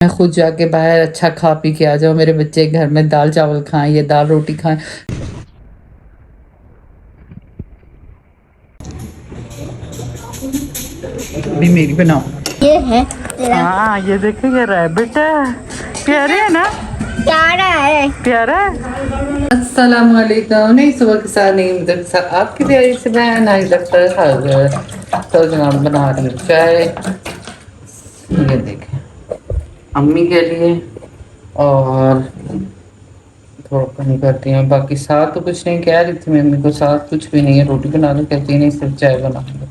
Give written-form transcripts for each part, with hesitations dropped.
मैं खुद जाके बाहर अच्छा खा पी के आ जाऊँ, मेरे बच्चे घर में दाल चावल खाएं या दाल रोटी खाएं। भी मेरी बनाओ। ये है तेरा। हाँ ये देखो, ये रैबिट है, प्यारे है ना, प्यारा है। प्यारा है। अस्सलाम वालेकुम। नहीं सुबह के साथ नहीं, मुझे साथ आपकी प्यारी से बहन आई लगता है हाजिर। तो जनाब बना रही हूँ चाय। ये देखें अम्मी के लिए, और थोड़ा कमी करती हैं। बाकी साथ तो कुछ नहीं कह रही थी मैं अम्मी को, साथ कुछ भी नहीं है। रोटी बना दो कहती नहीं, सिर्फ चाय बना दो।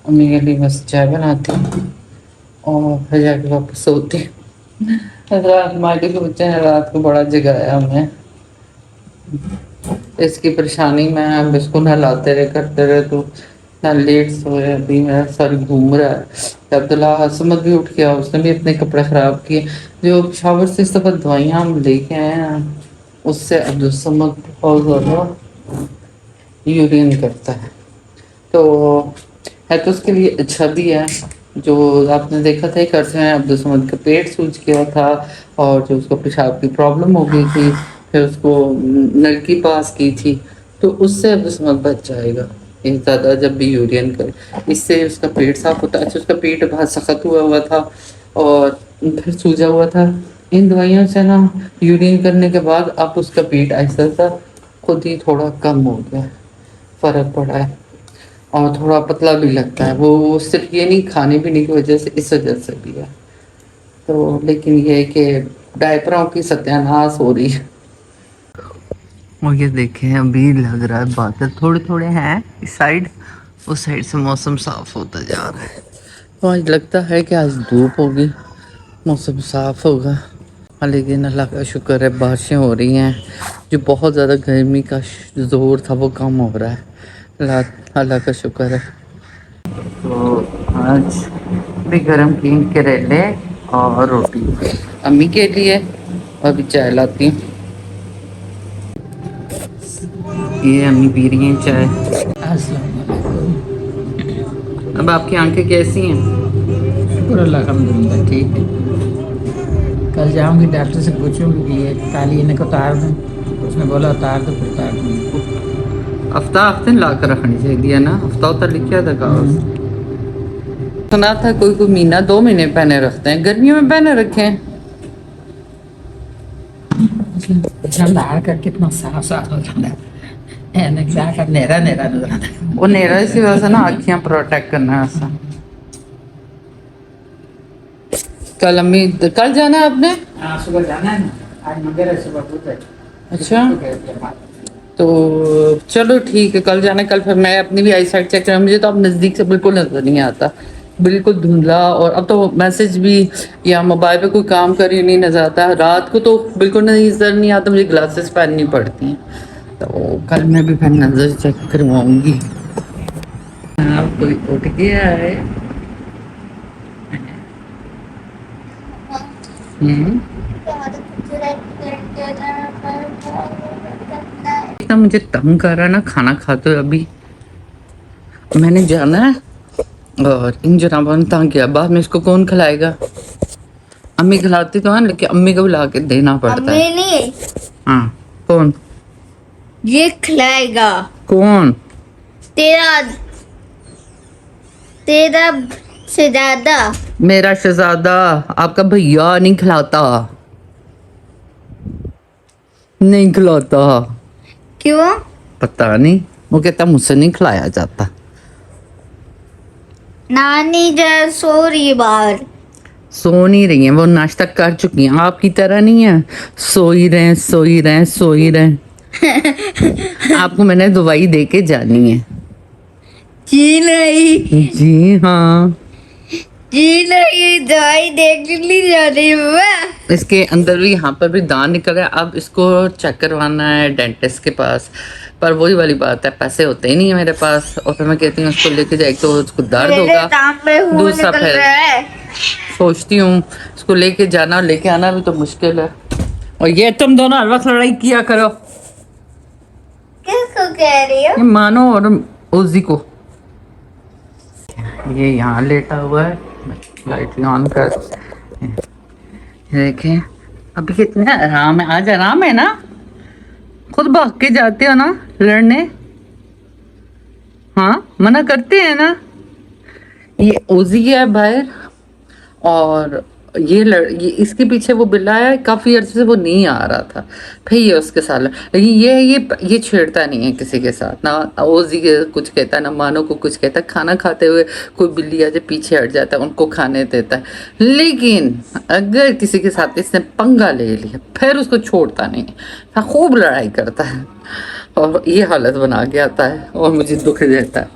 अम्मी के लिए बस चाय बनाती हूँ और फिर जाके वापस सोती हूँ। रात माटी के बच्चे ने रात को बड़ा जगाया हमें, इसकी परेशानी में। अब इसको नहलाते रहे करते रहे तो ना लेट सोए। अभी मेरा सर घूम रहा है। अब्दुल्ला हसमत भी उठ गया, उसने भी अपने कपड़े ख़राब किए। जो शावर से सब दवाइयाँ हम लेके आए हैं उससे अब्दुल समद बहुत ज़्यादा यूरिन करता है, तो है तो उसके लिए अच्छा भी है। जो आपने देखा था एक अर्से में अब्दुल समद का पेट सूज गया था और जो उसको पेशाब की प्रॉब्लम हो गई थी, फिर उसको नलकी पास की थी, तो उससे अब्दुल समद बच जाएगा। ये ज़्यादा जब भी यूरियन करे, इससे उसका पेट साफ होता है। अच्छा उसका पेट बहुत सख्त हुआ हुआ था और फिर सूजा हुआ था। इन दवाइयों से ना यूरियन करने के बाद अब उसका पेट ऐसा था खुद ही थोड़ा कम हो गया, फ़र्क पड़ा है और थोड़ा पतला भी लगता है। वो सिर्फ ये नहीं, खाने पीने की वजह से, इस वजह से भी है। तो लेकिन ये है कि डायपरों की सत्यानाश हो रही है। और ये देखें अभी लग रहा है बादल थोड़े थोड़े हैं इस साइड, उस साइड से मौसम साफ होता जा रहा है। तो आज लगता है कि आज धूप होगी, मौसम साफ होगा। लेकिन अल्लाह का शुक्र है बारिशें हो रही हैं, जो बहुत ज़्यादा गर्मी का जोर था वो कम हो रहा है। अल्लाह का शुक्र है। तो आज भी गरम कीन करेले और रोटी अम्मी के लिए, और भी चाय लाती हूँ। ये अम्मी पी रही हैं चाय। अब आपकी आंखें कैसी हैं? शुक्र अल्लाह का, अल्हम्दुलिल्लाह ठीक है। कल जाऊंगी डॉक्टर से पूछूंगी कि ये काली इन्हें को उतार दूँ, उसने बोला उतार दो, फिर उतार दूँगी। हफ्ता हफ्ते ला कर रखनी चाहिए ना, हफ्ता हफ्ता लिखा था कागज। सुना था कोई कोई महीना 2 महीने पहने रखते हैं, गर्मियों में पहने रखे हैं। झंडार कर कितना साफ साफ हो जाता है, नेरा नेरा नजर आता है। वो नेरा इसी वजह से ना आँखें प्रोटेक्ट करना है ऐसा। कल अम्मी, कल जाना है आपने? हाँ सुबह जाना है ना, आज मंदिर है, सुबह दूध है। अच्छा तो चलो ठीक है, कल जाना। कल फिर मैं अपनी भी आई साइड चेक करूँ। मुझे तो अब नज़दीक से बिल्कुल नजर नहीं आता, बिल्कुल धुंधला। और अब तो मैसेज भी या मोबाइल पे कोई काम कर रही नहीं नजर आता। रात को तो बिल्कुल नजर नहीं आता, मुझे ग्लासेस पहननी पड़ती हैं। तो कल मैं भी फिर नजर चेक करवाऊंगी। आप कोई उठ गया है? इतना मुझे तंग कर रहा है ना खाना खाते हुए। अभी मैंने जाना है और इन जनाबों ने तंग किया, बाद में इसको कौन खिलाएगा? अम्मी खिलाती तो है, लेकिन अम्मी को भी ला के देना पड़ता है। नहीं, हाँ कौन? ये खिलाएगा। कौन? तेरा तेरा से ज्यादा। मेरा शहजादा आपका भैया नहीं खिलाता, नहीं खिलाता। क्यों? पता नहीं, वो कहता मुझसे नहीं खिलाया जाता। नानी जरा सो रही है बाहर। सो नहीं रही हैं, वो नाश्ता कर चुकी हैं। आपकी तरह नहीं है सोई रहें सोई रहें सोई रहें। आपको मैंने दवाई दे के जानी है। जी नहीं, जी हाँ, जी नहीं, दवाई देख ली जा रही है। इसके अंदर भी यहाँ पर भी दांत निकल रहा है। अब इसको चेक करवाना है डेंटिस्ट के पास, पर वही वाली बात है, पैसे होते ही नहीं है मेरे पास। और फिर मैं कहती हूँ उसको लेके जाए तो उसको दर्द होगा, दूसरा फिर सोचती हूँ उसको लेके जाना और लेके आना भी तो मुश्किल है। और ये तुम दोनों हर वक्त लड़ाई किया करो। किसको कह रही हो? ये मानो और ओजी को। ये यहाँ लेटा हुआ है, लाइट ऑन कर, देखें अभी कितना आराम है, आज आराम है ना, खुद भाग के जाते हो ना लड़ने, हाँ मना करते हैं ना। ये ओजी है बाहर और ये इसके पीछे वो बिल्ला है, काफी अर्से से वो नहीं आ रहा था, फिर ये उसके साथ लेकिन ये छेड़ता नहीं है किसी के साथ, ना ओजी के कुछ कहता है ना मानो को कुछ कहता है। खाना खाते हुए कोई बिल्ली आ जाए पीछे हट जाता है, उनको खाने देता है, लेकिन अगर किसी के साथ इसने पंगा ले लिया फिर उसको छोड़ता नहीं है, फिर खूब लड़ाई करता है और ये हालत बना के आता है और मुझे दुख देता है।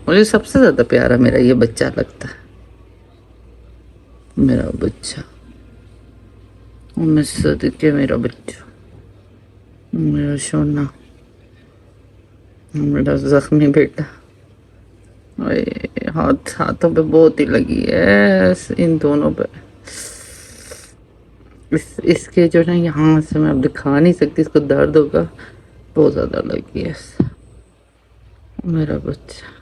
मुझे सबसे ज्यादा प्यारा मेरा ये बच्चा लगता है, मेरा बच्चा, मैं सदके मेरा बच्चा, मेरा सोना, मेरा जख्मी बेटा। हाथों पे बहुत ही लगी है, इन दोनों पे। इसके जो ना यहाँ से मैं अब दिखा नहीं सकती, इसको दर्द होगा, बहुत ज्यादा लगी है मेरा बच्चा।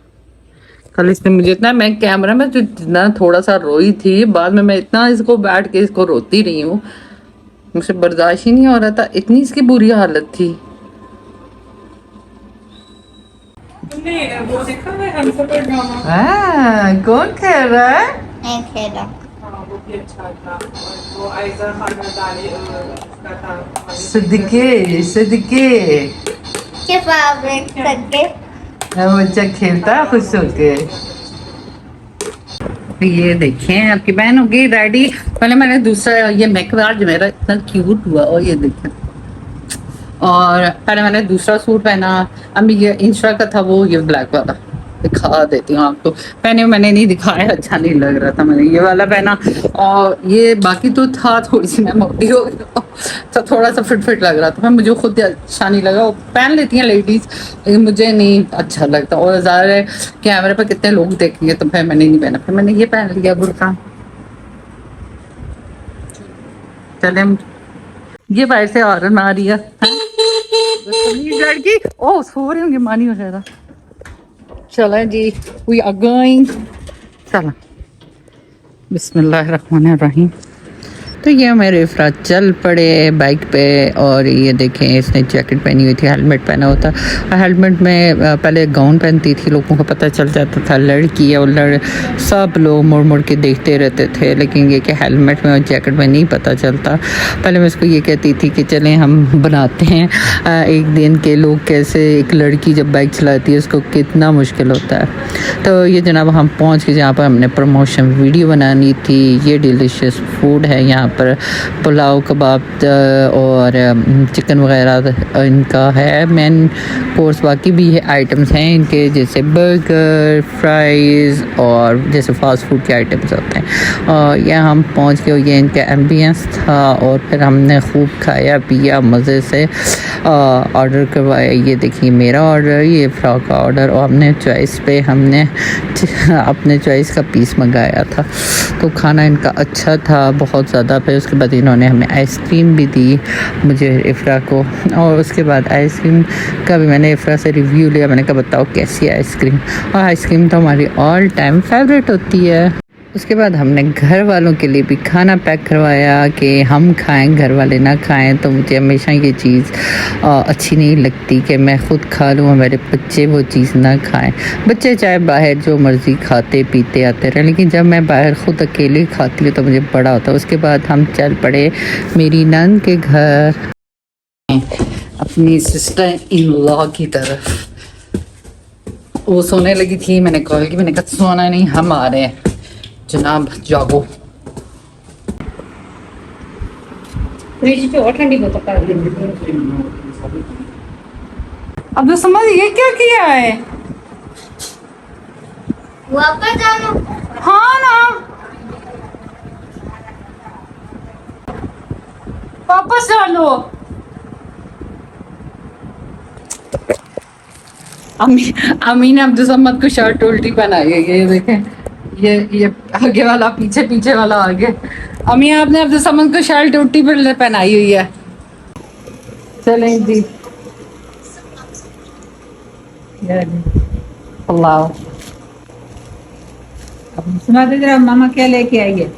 कल इसने मुझे इतना, मैं कैमरा में तो इतना थोड़ा सा रोई थी, बाद में मैं इतना इसको बैठ के इसको रोती रही हूँ, मुझसे बर्दाश्त ही नहीं हो रहा था, इतनी इसकी बुरी हालत थी। तुमने वो देखा है हमसफर ड्रामा? कौन खेल रहा है? मैं खेला। वो भी अच्छा था, और वो आयशा खानदानी उसका था सिद्दीकी के फेवरेट सदके बच्चा खेलता है खुश होके। ये देखें आपकी बहन हो गई रेडी। पहले मैंने दूसरा ये मैकराज मेरा इतना क्यूट हुआ, और ये देखें, और पहले मैंने दूसरा सूट पहना, अभी ये इंस्टा का था वो, ये ब्लैक वाला दिखा देती हूँ आपको। पहने मैंने नहीं दिखाया, अच्छा नहीं लग रहा था, मैंने ये वाला पहना, और ये बाकी तो था, थोड़ी सी मैं मोटी हो गई तो थोड़ा सा फिट लग रहा था, मुझे खुद अच्छा नहीं लगा। वो पहन लेती हैं लेडीज, लेकिन मुझे नहीं अच्छा लगता, और ज़्यादा कैमरे पर कितने लोग देखेंगे, तो फिर मैंने नहीं पहना, फिर मैंने ये पहन लिया बुर्का। चले ये बाहर से औरत आ रही है लड़की, ओ सो रही होंगे मानी वगैरह। चलें जी, वी आर गोइंग, चलो बिस्मिल्लाहिर्रहमानिर्रहीम। तो ये मेरे इफ़रात चल पड़े बाइक पे, और ये देखें इसने जैकेट पहनी हुई थी, हेलमेट पहना होता, और हेलमेट में पहले गाउन पहनती थी, लोगों को पता चल जाता था लड़की है, और सब लोग मुड़ मुड़ के देखते रहते थे, लेकिन ये कि हेलमेट में और जैकेट में नहीं पता चलता। पहले मैं इसको ये कहती थी कि चलें हम बनाते हैं एक दिन के लोग कैसे एक लड़की जब बाइक चलाती है उसको कितना मुश्किल होता है। तो ये जनाब हम पहुँच के जहाँ पर हमने प्रमोशन वीडियो बनानी थी, ये डिलीशियस फूड है, यहाँ पर पुलाव कबाब और चिकन वगैरह इनका है मेन कोर्स। बाकी भी है आइटम्स हैं इनके, जैसे बर्गर, फ्राइज़ और जैसे फास्ट फूड के आइटम्स होते हैं। और यहाँ हम पहुँच गए, ये इनका एम्बियंस था, और फिर हमने खूब खाया पिया मज़े से, ऑर्डर करवाया। ये देखिए मेरा ऑर्डर, ये फ्रॉक का ऑर्डर, और हमने चॉइस पे हमने अपने चॉइस का पीस मंगाया था। तो खाना इनका अच्छा था बहुत ज़्यादा। फिर उसके बाद इन्होंने हमें आइसक्रीम भी दी मुझे इफ़रा को, और उसके बाद आइसक्रीम का भी मैंने इफ़रा से रिव्यू लिया, मैंने कहा बताओ कैसी है आइसक्रीम, और आइसक्रीम तो हमारी ऑल टाइम फेवरेट होती है। उसके बाद हमने घर वालों के लिए भी खाना पैक करवाया कि हम खाएं, घर वाले ना खाएं। तो मुझे हमेशा ये चीज़ अच्छी नहीं लगती कि मैं ख़ुद खा लूँ और मेरे बच्चे वो चीज़ ना खाएं। बच्चे चाहे बाहर जो मर्ज़ी खाते पीते आते रहे, लेकिन जब मैं बाहर ख़ुद अकेले खाती हूँ तो मुझे बड़ा होता है। उसके बाद हम चल पड़े मेरी नंद के घर, अपनी सिस्टर इन लॉ की तरफ। वो सोने लगी थी, मैंने कॉल की, मैंने कहा सोना नहीं, हम आ रहे हैं जनाब, जागो। फ्रिज पे और ठंडी बोतल कर देंगे। अब तो समझ ये क्या किया है, वापस जाना। हाँ ना, वापस डालो। अमी ने अब्दुल समद को शर्ट उल्टी पहनाई है, ये देखें, ये आगे वाला पीछे, पीछे वाला आगे। अम्मी आपने अब्दुल समद को शर्ट उल्टी पहनाई हुई है। चलें जी, अल्लाह अब सुना दे जरा मामा क्या लेके आई है।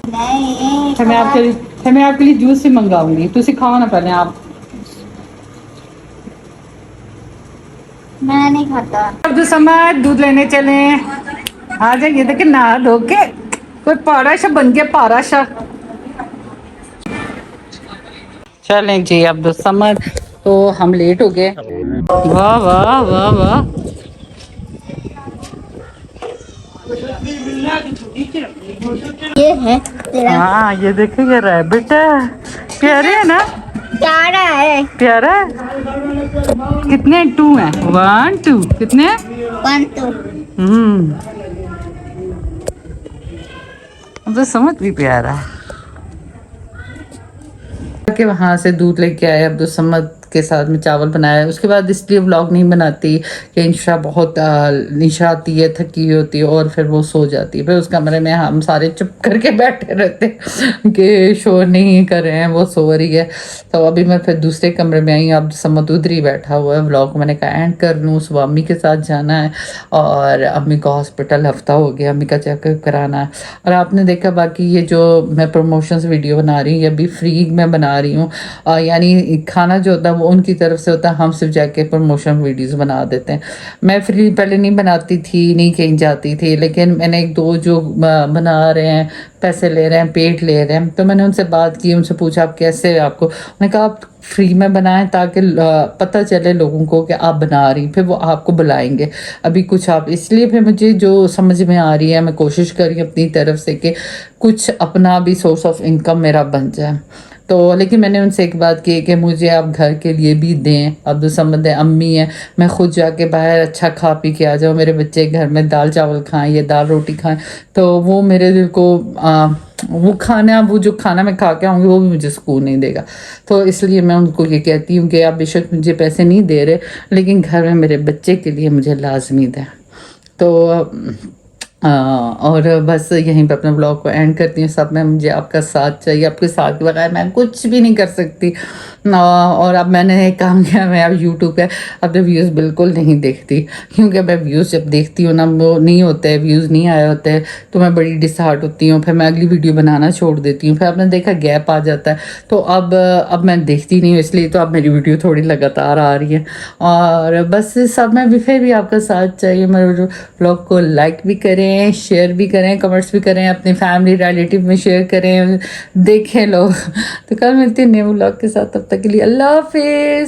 नहीं फिर मैं आपके लिए जूस ही मंगाऊंगी, तुसी खाओ ना पहले आप। मैं नहीं खाता। अब्दुल समद दूध लेने चले, आ जाइए। देखे नहा धो के कोई पारा सा बन गया, पारा सा। चलें जी अब्दुल समद, तो हम लेट हो गए। वाह वाह वाह वाह, ये है तेरा हाँ ये देखे ये रैबिट है, प्यारे है ना, प्यारा है। प्यारा है। कितने 2 हैं? 1 2 कितने? 1 2 अब तो समझ भी प्यारा है। के वहाँ से दूध लेके आए, अब्दुल समद के साथ में चावल बनाया। उसके बाद इसलिए व्लॉग नहीं बनाती कि इंशा बहुत निशा आती है, थकी होती है और फिर वो सो जाती है। फिर उस कमरे में हम सारे चुप करके बैठे रहते कि शोर नहीं कर रहे हैं, वो सो रही है। तो अभी मैं फिर दूसरे कमरे में आई, अब्दुल समद उधर ही बैठा हुआ है। व्लॉग मैंने कहा एंड कर लूँ, सुबह अम्मी के साथ जाना है और अम्मी का हॉस्पिटल हफ्ता हो गया, अम्मी का चेकअप कराना है। और आपने देखा बाकी ये जो मैं प्रमोशंस वीडियो बना रही हूँ ये अभी फ्री में बना रही हूँ, यानी खाना जो होता है वो उनकी तरफ से होता है, हम सिर्फ जाके प्रमोशन वीडियोस बना देते हैं। मैं फ्री पहले नहीं बनाती थी, नहीं कहीं जाती थी, लेकिन मैंने 1-2 जो बना रहे हैं, पैसे ले रहे हैं, पेड ले रहे हैं, तो मैंने उनसे बात की, उनसे पूछा आप कैसे, आपको मैंने कहा आप फ्री में बनाएं ताकि पता चले लोगों को कि आप बना रही, फिर वो आपको बुलाएंगे। अभी कुछ आप इसलिए फिर मुझे जो समझ में आ रही है, मैं कोशिश कर रही हूँ अपनी तरफ से कि कुछ अपना भी सोर्स ऑफ इनकम मेरा बन जाए। तो लेकिन मैंने उनसे एक बात की कि मुझे आप घर के लिए भी दें। अब्दुल समद है, अम्मी है, मैं खुद जाके बाहर अच्छा खा पी के आ जाऊँ, मेरे बच्चे घर में दाल चावल खाएं या दाल रोटी खाएं, तो वो मेरे दिल को वो खाना, वो जो खाना मैं खा के आऊँगी वो भी मुझे सुकून नहीं देगा। तो इसलिए मैं उनको ये कहती हूँ कि आप बेशक मुझे पैसे नहीं दे रहे, लेकिन घर में मेरे बच्चे के लिए मुझे लाजमी दें। तो और बस यहीं पे अपने ब्लॉग को एंड करती हूँ। सब में मुझे आपका साथ चाहिए, आपके साथ के बगैर मैं कुछ भी नहीं कर सकती। और अब मैंने एक काम किया, मैं अब यूट्यूब पे अपने व्यूज़ बिल्कुल नहीं देखती, क्योंकि मैं व्यूज़ जब देखती हूँ ना वो नहीं होते, व्यूज़ नहीं आए होते हैं, तो मैं बड़ी डिसहार्ट होती हूँ, फिर मैं अगली वीडियो बनाना छोड़ देती हूँ। फिर आपने देखा गैप आ जाता है, तो अब मैं देखती नहीं हूँ, इसलिए तो अब मेरी वीडियो थोड़ी लगातार आ रही है। और बस सब में भी फिर भी आपका साथ चाहिए। मेरे ब्लॉग को लाइक भी करें, शेयर भी करें, कमेंट्स भी करें, अपनी फैमिली रिलेटिव में शेयर करें, देखें लोग। तो कल मिलते हैं न्यू ब्लॉग के साथ, तब तक के लिए अल्लाह हाफिज़।